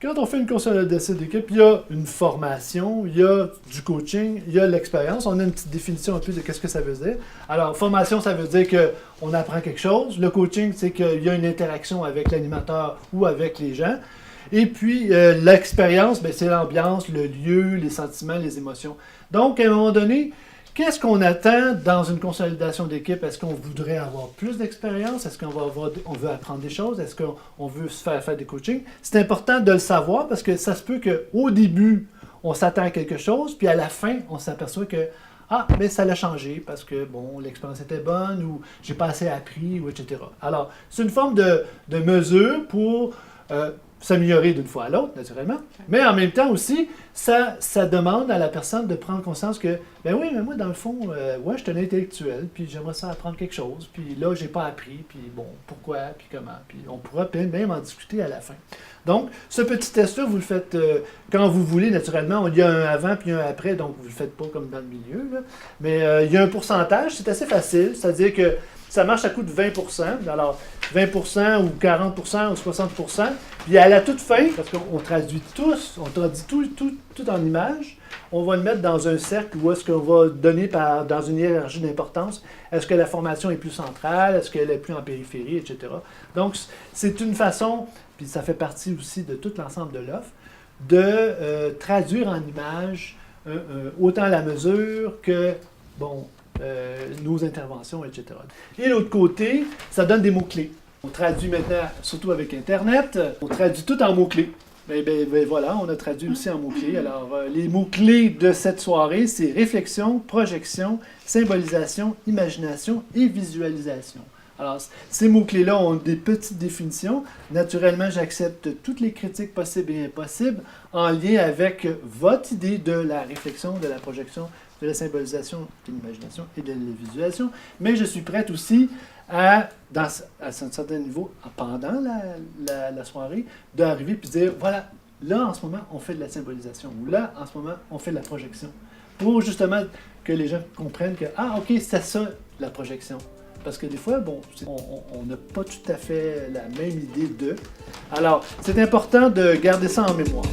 quand on fait une consolidation d'équipe, il y a une formation, il y a du coaching, il y a l'expérience. On a une petite définition un peu de qu'est-ce que ça veut dire. Alors, formation, ça veut dire qu'on apprend quelque chose. Le coaching, c'est qu'il y a une interaction avec l'animateur ou avec les gens. Et puis, l'expérience, ben, c'est l'ambiance, le lieu, les sentiments, les émotions. Donc, à un moment donné, qu'est-ce qu'on attend dans une consolidation d'équipe? Est-ce qu'on voudrait avoir plus d'expérience? Est-ce on veut apprendre des choses? Est-ce qu'on veut se faire des coachings? C'est important de le savoir parce que ça se peut qu'au début, on s'attend à quelque chose, puis à la fin, on s'aperçoit que mais ça l'a changé parce que, bon, l'expérience était bonne ou j'ai pas assez appris, ou etc. Alors, c'est une forme de mesure pour s'améliorer d'une fois à l'autre, naturellement. Mais en même temps aussi, ça demande à la personne de prendre conscience que, ben oui, mais moi, dans le fond, ouais, je suis un intellectuel, puis j'aimerais ça apprendre quelque chose, puis là, j'ai pas appris, puis bon, pourquoi, puis comment, puis on pourra même en discuter à la fin. Donc, ce petit test-là, vous le faites quand vous voulez, naturellement. Il y a un avant puis un après, donc vous le faites pas comme dans le milieu, là. Mais il y a un pourcentage, c'est assez facile, c'est-à-dire que ça marche à coût de 20%. Alors, 20% ou 40% ou 60%. Puis à la toute fin, parce qu'on traduit tout en images, on va le mettre dans un cercle où est-ce qu'on va donner dans une hiérarchie d'importance. Est-ce que la formation est plus centrale? Est-ce qu'elle est plus en périphérie, etc. Donc, c'est une façon, puis ça fait partie aussi de tout l'ensemble de l'offre, de traduire en images autant la mesure que, bon, nos interventions, etc. Et l'autre côté, ça donne des mots-clés. On traduit maintenant, surtout avec Internet, on traduit tout en mots-clés. Ben voilà, on a traduit aussi en mots-clés. Alors, les mots-clés de cette soirée, c'est réflexion, projection, symbolisation, imagination et visualisation. Alors, ces mots-clés-là ont des petites définitions. Naturellement, j'accepte toutes les critiques possibles et impossibles en lien avec votre idée de la réflexion, de la projection, de la symbolisation, de l'imagination et de la visualisation. Mais je suis prête aussi à un certain niveau, pendant la soirée, d'arriver et de dire, voilà, là, en ce moment, on fait de la symbolisation. Ou là, en ce moment, on fait de la projection. Pour justement que les gens comprennent que, OK, c'est ça, la projection. Parce que des fois, bon, on n'a pas tout à fait la même idée d'eux. Alors, c'est important de garder ça en mémoire.